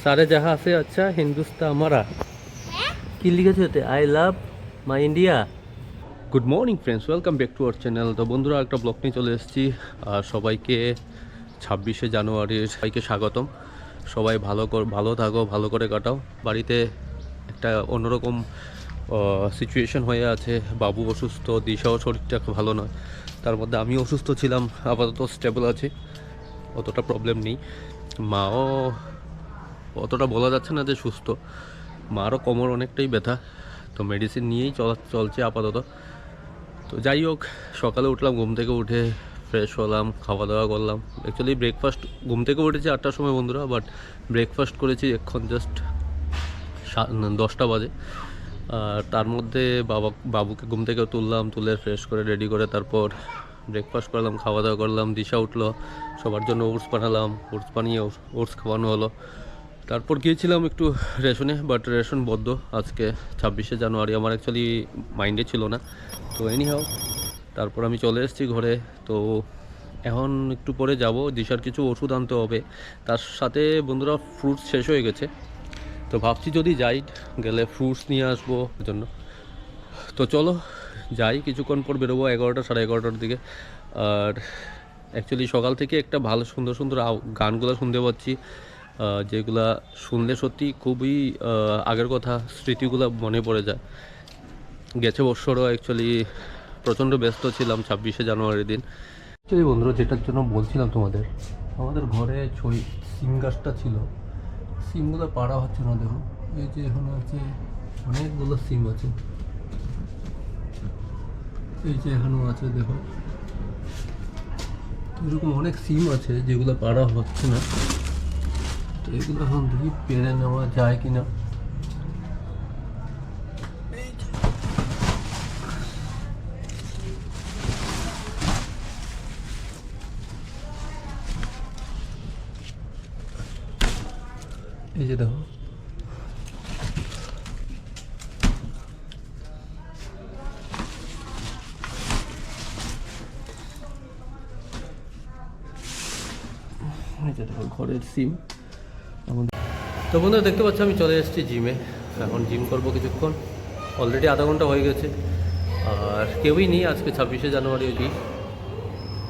सारे जहाँ से अच्छा हिंदुस्तान हमारा কি লিখেছে এতে I love my India. Good morning friends, welcome back to our channel. তো বন্ধুরা একটা ব্লগ নিয়ে চলে এসেছি। আর সবাইকে 26শে জানুয়ারির সবাইকে স্বাগতম। সবাই ভালো থাকো, ভালো করে কাটাও। বাড়িতে একটা অন্যরকম সিচুয়েশন হয়ে আছে। বাবু অসুস্থ, দিশাও শরীরটা ভালো নয়, তার মধ্যে আমি অসুস্থ ছিলাম, আপাতত স্টেবল আছে, অতটা প্রবলেম নেই। মাও অতটা বলা যাচ্ছে না যে সুস্থ, মারও কোমর অনেকটাই ব্যথা, তো মেডিসিন নিয়েই চলছে আপাতত। তো যাই হোক, সকালে উঠলাম, ঘুম থেকে উঠে ফ্রেশ হলাম, খাওয়া দাওয়া করলাম। অ্যাকচুয়ালি ব্রেকফাস্ট ঘুম থেকে উঠেছি 8টার সময় বন্ধুরা, বাট ব্রেকফাস্ট করেছি এখন জাস্ট 10টা বাজে। আর তার মধ্যে বাবুকে ঘুম থেকে তুলে ফ্রেশ করে রেডি করে তারপর ব্রেকফাস্ট করলাম, খাওয়া দাওয়া করলাম। দিশা উঠলো, সবার জন্য ওটস বানালাম, ওটস বানিয়ে ওটস খাওয়ানো হলো। তারপর গিয়েছিলাম একটু রেশনে, বাট রেশন বদ্ধ আজকে 26শে জানুয়ারি। আমার অ্যাকচুয়ালি মাইন্ডে ছিল না, তো এনিহাও তারপর আমি চলে এসেছি ঘরে। তো এখন একটু পরে যাব, দিশার কিছু ওষুধ আনতে হবে, তার সাথে বন্ধুরা ফ্রুটস শেষ হয়ে গেছে। তো ভাবছি যদি যাই, গেলে ফ্রুটস নিয়ে আসবো জন্য। তো চলো যাই, কিছুক্ষণ পর বেরোবো 11টা সাড়ে 11টার দিকে। আর অ্যাকচুয়ালি সকাল থেকে একটা ভালো সুন্দর সুন্দর গানগুলো শুনতে পাচ্ছি, যেগুলা শুনলে সত্যি খুবই আগের কথা, স্মৃতিগুলো মনে পড়ে যায়। গেছে বছরও অ্যাকচুয়ালি প্রচণ্ড ব্যস্ত ছিলাম 26শে জানুয়ারির দিন। অ্যাকচুয়ালি বন্ধুরা, যেটার জন্য বলছিলাম তোমাদের, আমাদের ঘরে সিম গাছটা ছিল, সিমগুলো পাড়া হচ্ছে না। দেখো এই যে এখানে আছে অনেকগুলো সিম আছে, এই যে এখানেও আছে, দেখো এরকম অনেক সিম আছে যেগুলো পাড়া হচ্ছে না। তো এগুলো এখন দেখি পেরে নেওয়া যায় কিনা। এই যে দেখো, ঘরের সিম আমাদের। তো বন্ধুরা দেখতে পাচ্ছ, আমি চলে এসেছি জিমে। এখন জিম করবো কিছুক্ষণ, অলরেডি আধা ঘন্টা হয়ে গেছে। আর কেউই নেই আজকে 26শে জানুয়ারি অবধি।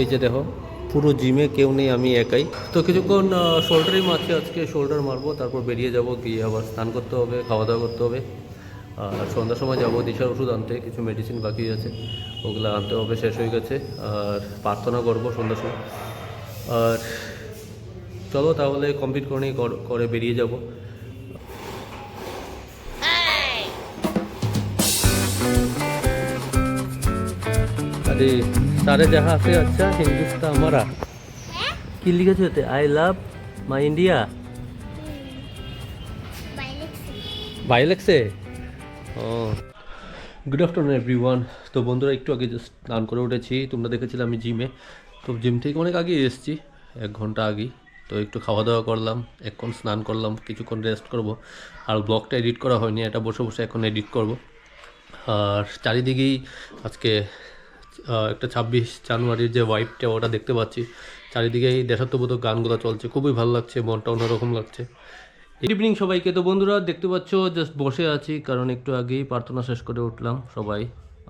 এই যে দেখো, পুরো জিমে কেউ নেই, আমি একাই। তো কিছুক্ষণ শোল্ডারই মারছি আজকে, শোল্ডার মারবো, তারপর বেরিয়ে যাব, গিয়ে আবার স্নান করতে হবে, খাওয়া দাওয়া করতে হবে। আর সন্ধ্যার সময় যাবো দিশার ওষুধ আনতে, কিছু মেডিসিন বাকি আছে, ওগুলো আনতে হবে, শেষ হয়ে গেছে। আর প্রার্থনা করবো সন্ধ্যার সময়। আর চলো তাহলে কমপ্লিট করে বেরিয়ে যাব। আরে সারে জাহা সে আচ্ছা হিন্দুস্তান हमारा কি লিখেছে এতে আই লাভ মাই ইন্ডিয়া বাইলেক্সে। ও গুড আফটারনুন এভরিওয়ান। তো বন্ধুরা একটু আগে জাস্ট স্নান করে উঠেছি, তোমরা দেখেছিলে আমি জিমে। তো জিম থেকে অনেক আগে এসেছি, 1 ঘন্টা আগেই। তো একটু খাওয়া দাওয়া করলাম, এখন স্নান করলাম, কিছুক্ষণ রেস্ট করব। আর ব্লগটা এডিট করা হয়নি, এটা বসে বসে এখন এডিট করব। আর চারিদিকেই আজকে একটা 26 জানুয়ারির যে ভাইবটা ওটা দেখতে পাচ্ছি, চারিদিকেই দেশাত্মবোধক গানগুলো চলছে, খুবই ভালো লাগছে, মনটা অন্যরকম লাগছে। গুড ইভিনিং সবাইকে। তো বন্ধুরা দেখতে পাচ্ছ জাস্ট বসে আছি, কারণ একটু আগেই প্রার্থনা শেষ করে উঠলাম সবাই।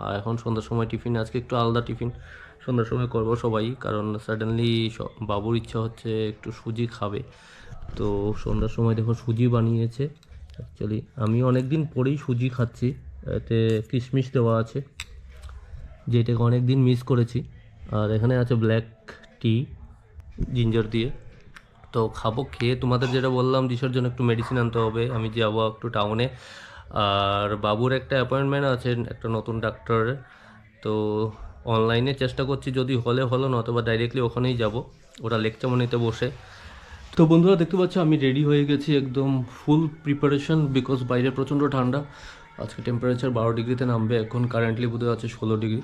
আর এখন সন্ধ্যার সময় টিফিন, আজকে একটু আলাদা টিফিন সন্ধ্যার সময় করব সবাই, কারণ সাডেনলি বাবুর ইচ্ছা হচ্ছে একটু সুজি খাবে। তো সন্ধ্যার সময় দেখো সুজি বানিয়েছে। অ্যাকচুয়ালি আমি অনেক দিন পরেই সুজি খাচ্ছি, এতে কিশমিশ দেওয়া আছে, যেটাকে অনেক দিন মিস করেছি। আর এখানে আছে ব্ল্যাক টি জিঞ্জার দিয়ে। তো খাবো, খেয়ে তোমাদের যেটা বললাম, দিশার জন্য একটু মেডিসিন আনতে হবে, আমি যাবো একটু টাউনে। আর বাবুর একটা অ্যাপয়েন্টমেন্ট আছে একটা নতুন ডাক্তারের। তো অনলাইনে চেষ্টা করছি, যদি হলো না, অথবা ডাইরেক্টলি ওখানেই যাব, ওরা লেকচামনিতে বসে। তো বন্ধুরা দেখতে পাচ্ছ আমি রেডি হয়ে গেছি, একদম ফুল প্রিপারেশন, বিকজ বাইরে প্রচণ্ড ঠান্ডা। আজকে টেম্পারেচার 12 ডিগ্রিতে নামবে, এখন কারেন্টলি বোধহয় আছে 16 ডিগ্রি।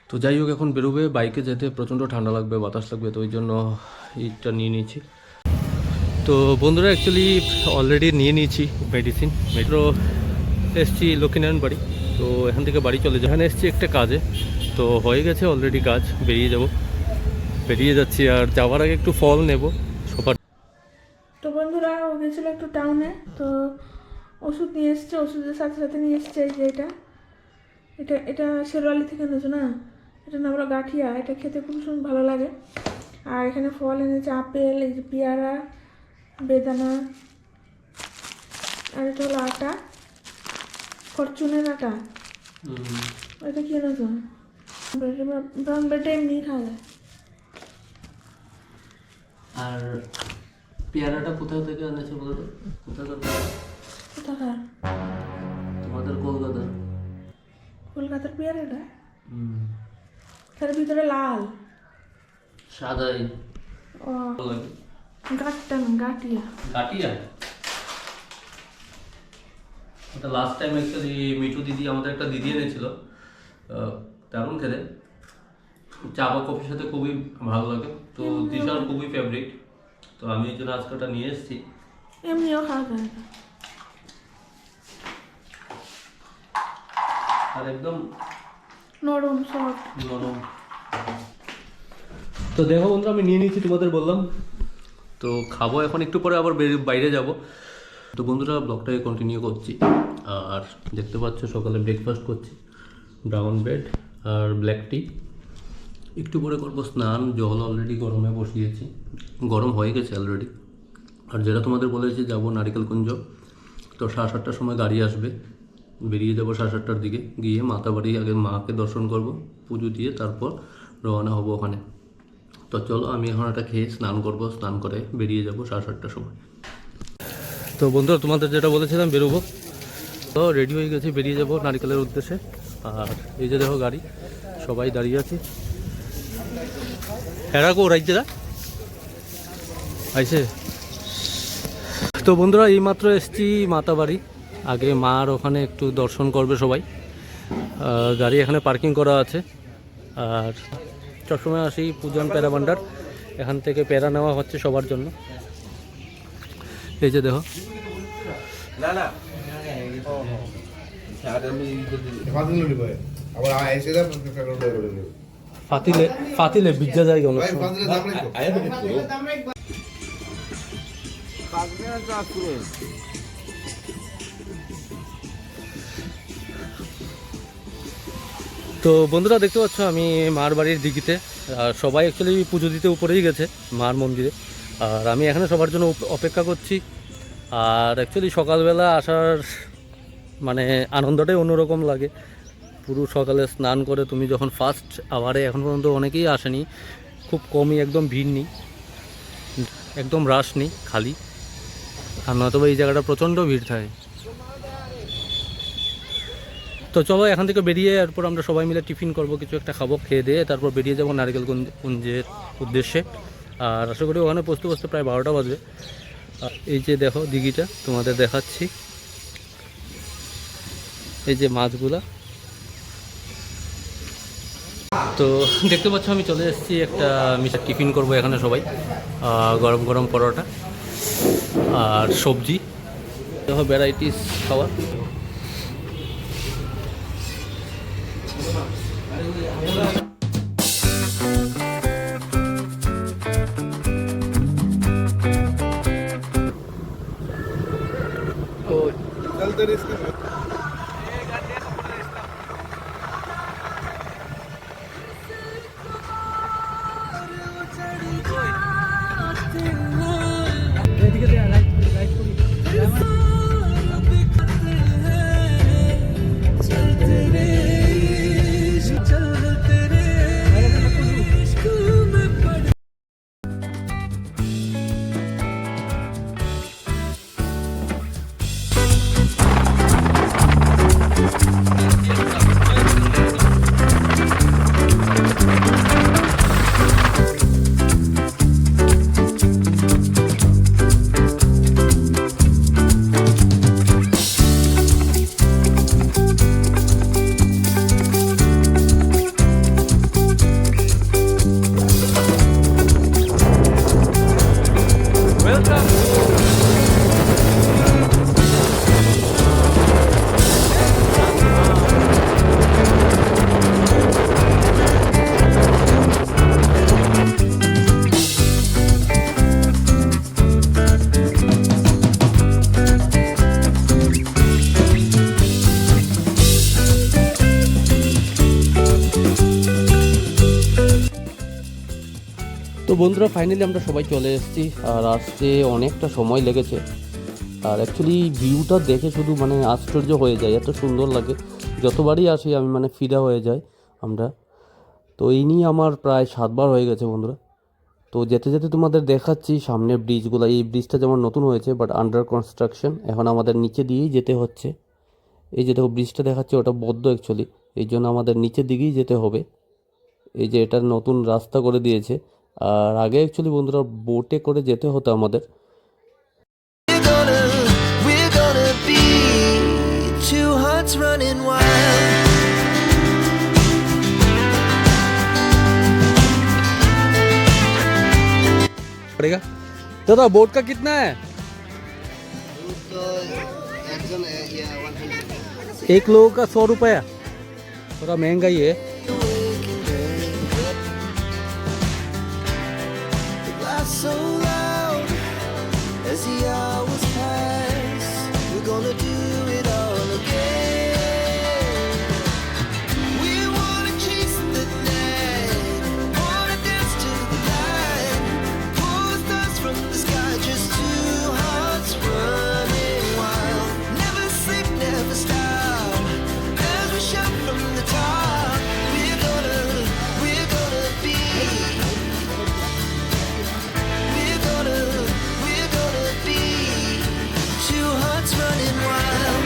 তো যাই হোক, এখন বেরোবে, বাইকে যেতে প্রচণ্ড ঠান্ডা লাগবে, বাতাস লাগবে, তো ওই জন্য এইটা নিয়ে নিয়েছি। তো বন্ধুরা অ্যাকচুয়ালি অলরেডি নিয়ে নিয়েছি মেডিসিন। মেট্রো এসছি লক্ষ্মীনারায়ণ বাড়ি, তো এখান থেকে বাড়ি চলে এখানে এসছি একটা কাজে। তো হয়ে গেছে অলরেডি কাজ, বেরিয়ে যাচ্ছি। আর যাওয়ার আগে একটু ফল নেব সবার। তো বন্ধুরা ও গেছে গেছিলো একটু টাউনে, তো ওষুধ নিয়ে এসছে, ওষুধের সাথে সাথে নিয়ে এসছে এই যে এটা এটা এটা শেরওয়ালি থেকে এনেছো না, এটা নাম হলো গাঠিয়া। এটা খেতে খুব সুন্দর ভালো লাগে। আর এখানে ফল এনেছে, আপেল, এই যে পেয়ারা, বেদানা, আর এটা হলো আটা, ফরচুনের আটা। এটা কি এনেছো? ব্রাউন ব্রেডটা এমনি খাওয়া যায়। আর পেয়ারাটা কোথা থেকে এনেছে বলো তো? কোথাকার? কোথাকার? তোমাদের কলকাতার। কলকাতার পেয়ারাটা? তার ভিতরে লাল, সাদাই। ও গাটটা না, গাটিয়া। গাটিয়া। ওটা লাস্ট টাইম অ্যাকচুয়ালি মিঠু দিদি, আমাদের একটা দিদি এনেছিল, দারুণ খেতে, চা বা কফির সাথে খুবই ভালো লাগে। তো দিশার খুবই ফেভারিট, তো আমি এই জন্য আজকে ওটা নিয়ে এসেছি। এমনিও খাওয়া যায় না। আর একদম নরম, সফট, নরম। তো দেখো বন্ধুরা, আমি নিয়ে নিয়েছি, তোমাদের বললাম। তো খাবো এখন, একটু পরে আবার বাইরে যাব। তো বন্ধুরা, ব্লগটাকে কন্টিনিউ করছি। আর দেখতে পাচ্ছ সকালে ব্রেকফাস্ট করছি, ব্রাউন ব্রেড আর ব্ল্যাক টি। একটু পরে করবো স্নান, জল অলরেডি গরমে বসিয়েছি, গরম হয়ে গেছে অলরেডি। আর যেটা তোমাদের বলেছি, যাবো নারিকেলকুঞ্জ। তো 7:30টার সময় গাড়ি আসবে, বেরিয়ে যাবো 7:30টার দিকে, গিয়ে মাতাবাড়ি আগে মাকে দর্শন করব, পুজো দিয়ে তারপর রওনা হব ওখানে। তো চলো, আমি এখন একটা খেয়ে স্নান করবো, স্নান করে বেরিয়ে যাবো 7:30টার সময়। তো বন্ধুরা, তোমাদের যেটা বলেছিলাম, বেরোবো। তো রেডি হয়ে গেছি, বেরিয়ে যাবো নারিকেলের উদ্দেশ্যে। আর এই যে দেখো গাড়ি, সবাই দাঁড়িয়ে আছি। এরা কো রাজ্যেরা আইসে। তো বন্ধুরা, এইমাত্র এসছি মাতাবাড়ি, আগে মার ওখানে একটু দর্শন করবে সবাই। গাড়ি এখানে পার্কিং করা আছে। আর সবসময় আসি পূজন প্যারা ভান্ডার, এখান থেকে প্যারা নেওয়া হচ্ছে সবার জন্য। এই যে দেখো, ফাতিলে ফাতিলে বিজ্জা যায় অনেক সময়। তো বন্ধুরা, দেখতে পাচ্ছ আমি মার বাড়ির দিঘিতে। আর সবাই অ্যাকচুয়ালি পুজো দিতে উপরেই গেছে মার মন্দিরে, আর আমি এখানে সবার জন্য অপেক্ষা করছি। আর অ্যাকচুয়ালি সকালবেলা আসার মানে আনন্দটাই অন্যরকম লাগে। পুরো সকালে স্নান করে তুমি যখন ফার্স্ট আওয়ারে, এখন পর্যন্ত অনেকেই আসেনি, খুব কমই, একদম ভিড় নেই, একদম রাশ নেই, খালি। আর নয়তো এই জায়গাটা প্রচণ্ড ভিড় থাকে। তো চলো, এখান থেকে বেরিয়ে এরপর আমরা সবাই মিলে টিফিন করব, কিছু একটা খাবো, খেয়ে দিয়ে তারপর বেরিয়ে যাবো নারিকেলকুঞ্জের উদ্দেশ্যে। আর আশা করি ওখানে বসতে বসতে প্রায় 12টা বাজবে। এই যে দেখো দিঘিটা, তোমাদের দেখাচ্ছি, এই যে মাছগুলা। তো দেখতে পাচ্ছ আমি চলে এসেছি, একটা মিষ্টি টিফিন করব এখানে সবাই, গরম গরম পরোটা আর সবজি, দেখো ভ্যারাইটিস খাবার। বন্ধুরা ফাইনালি আমরা সবাই চলে এসেছি, আর আসতে অনেকটা সময় লেগেছে। আর অ্যাকচুয়ালি ভিউটা দেখে শুধু মানে আশ্চর্য হয়ে যায়, এত সুন্দর লাগে। যতবারই আসি আমি মানে ফিদা হয়ে যাই আমরা। তো এই নিয়ে আমার প্রায় 7বার হয়ে গেছে বন্ধুরা। তো যেতে যেতে তোমাদের দেখাচ্ছি সামনের ব্রিজগুলো। এই ব্রিজটা যেমন নতুন হয়েছে বাট আন্ডার কনস্ট্রাকশন, এখন আমাদের নিচে দিয়েই যেতে হচ্ছে। এই যে দেখো ব্রিজটা দেখাচ্ছে, ওটা বদ্ধ অ্যাকচুয়ালি, এই জন্য আমাদের নিচের দিকেই যেতে হবে। এই যে এটা নতুন রাস্তা করে দিয়েছে। আর আগে অ্যাকচুয়ালি বন্ধুরা বোটে করে যেতে হতো আমাদের। We're gonna be two hearts running wild. पड़ेगा दादा बोट का कितना है? एक लोगों का 100 रुपया, थोड़ा महंगा ही है। Laugh so loud as the hours pass. We're gonna do it all again. We wanna chase the night, wanna dance to the light. Pull stars from the sky, just two hearts running wild. Never sleep, never stop, as we shout from the top. We're gonna be. We're gonna be two hearts running wild.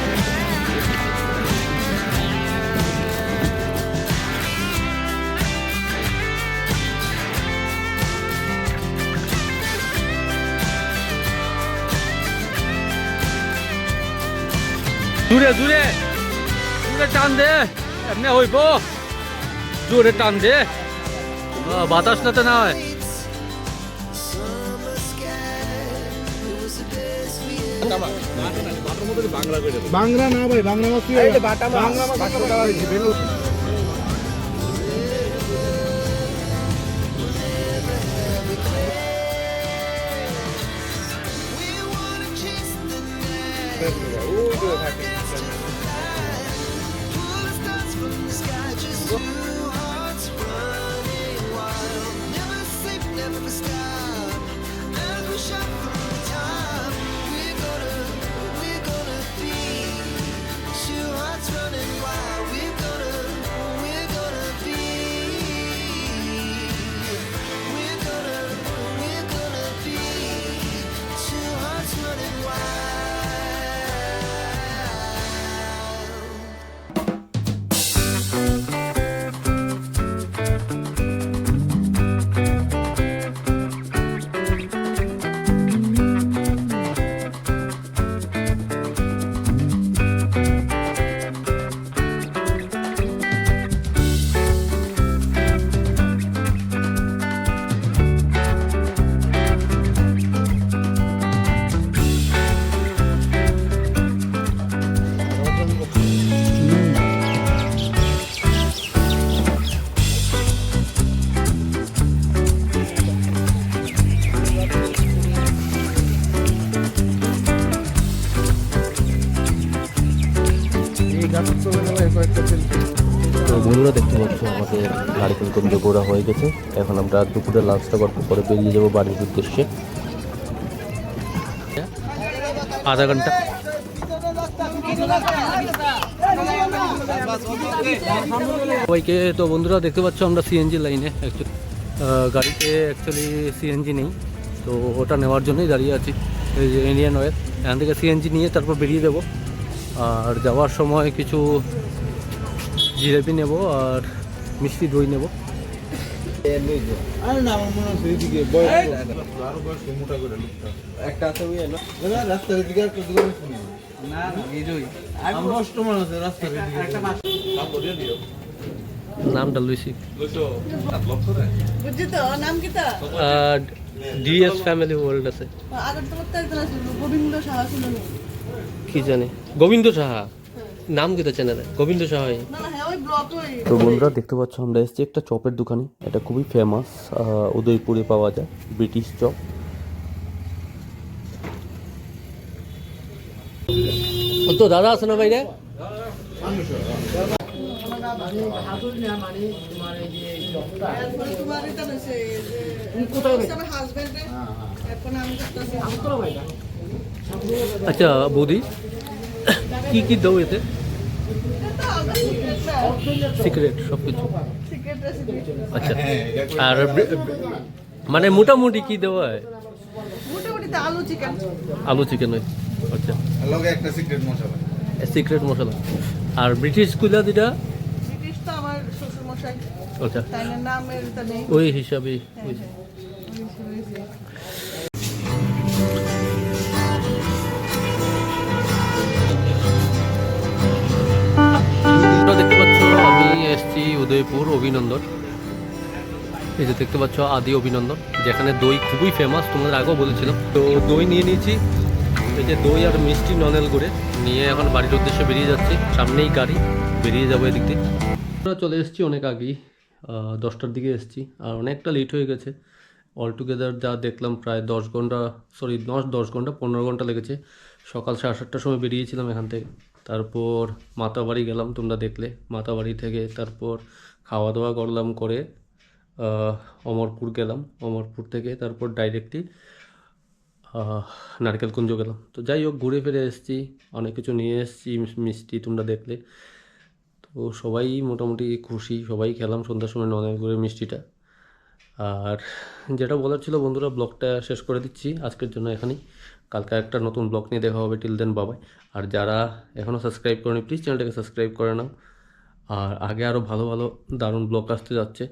জুড়ে জুড়ে জুড়ে টান দে, এমনি হইব, জোরে টান দে, বাতাস না তো না হয়। Summer sky, it was the best we Bangla না ভাই, বাংলা মাছ বাংলা মাছ We wanna chase the night, pull the stars from the sky, just two hearts running wild. Never sleep, never stop, as we shout from the top. We're gonna be two hearts running wild. We're gonna be. We're gonna be two hearts running wild. তো বন্ধুরা দেখতে পাচ্ছ আমাদের নারিকেল কুঞ্জ ঘোরা হয়ে গেছে। এখন আমরা দুপুরে লাঞ্চটা গল্প করে বেরিয়ে যাবো বাড়ির উদ্দেশ্যে। আধা ঘন্টা সবাইকে। তো বন্ধুরা দেখতে পাচ্ছ আমরা সিএনজি লাইনে, গাড়িতে অ্যাকচুয়ালি সিএনজি নেই, তো ওটা নেওয়ার জন্যই দাঁড়িয়ে আছি। এই যে ইন্ডিয়ান অয়েল, এখান থেকে সিএনজি নিয়ে তারপর বেরিয়ে দেবো। আর যাওয়ার সময় কিছু জিলেপি নেব আর মিষ্টি দই নেব। নামটা লুইসি ডিএস ফ্যামিলি ওয়ার্ল্ড আছে, কি জানি গোবিন্দ সাহা নাম কি চ্যানেলে, গোবিন্দ সাহা। তো বন্ধুরা দেখতে পাচ্ছ আমরা এসেছি একটা চপের দোকানে, এটা খুবই ফেমাস, উদয়পুরে পাওয়া যায়, ব্রিটিশ চপ। তো দাদা আছে না বাইরে? আচ্ছা বৌদি, কি কি দাও এতে? সিক্রেট সব কিছু। আচ্ছা, আর মানে মোটামুটি কি দেওয়া হয়? আলু চিকেন হয়। আচ্ছা, লগে একটা সিক্রেট মশলা। সিক্রেট মশলা। আর ব্রিটিশ কুলা যেটা, আচ্ছা ওই হিসাবে দেখতে পাচ্ছ আমি এসেছি উদয়পুর অভিনন্দন। এই যে দেখতে পাচ্ছ আদি অভিনন্দন, যেখানে দই খুবই ফেমাস, তোমাদের আগেও বলেছিলাম। তো দই নিয়ে নিয়েছি, এই যে দই আর মিষ্টি ননেল করে নিয়ে এখন বাড়ির উদ্দেশ্যে বেরিয়ে যাচ্ছি। সামনেই গাড়ি, বেরিয়ে যাবো এদিক থেকে। আমরা চলে এসেছি অনেক আগেই, 10টার দিকে এসেছি, আর অনেকটা লেট হয়ে গেছে। অল টুগেদার যা দেখলাম প্রায় 10 ঘন্টা, সরি 10 ঘন্টা 15 ঘন্টা লেগেছে। সকাল 7:30টার সময় বেরিয়েছিলাম এখান থেকে। তারপর মাতাবাড়ি গেলাম, তোমরা দেখলে। মাতাবাড়ি থেকে তারপর খাওয়া দাওয়া করলাম, করে অমরপুর গেলাম। অমরপুর থেকে তারপর ডাইরেক্টলি নারকেলকুঞ্জ গেলাম। তো যাই হোক, ঘুরে ফিরে এসেছি, অনেক কিছু নিয়ে এসেছি, মিষ্টি তোমরা দেখলে। তো সবাই মোটামুটি খুশি, সবাই খেলাম সন্ধ্যার সময় ননেল করে মিষ্টিটা। আর যেটা বলার ছিল বন্ধুরা, ব্লগটা শেষ করে দিচ্ছি আজকের জন্য এখানেই। কালকে একটা নতুন ব্লগ নিয়ে দেখা হবে। টিল দেন বাবাই। আর যারা এখনও সাবস্ক্রাইব করেনি প্লিজ চ্যানেলটাকে সাবস্ক্রাইব করে নাও। আর আগে আরও ভালো ভালো দারুণ ব্লগ আসতে যাচ্ছে।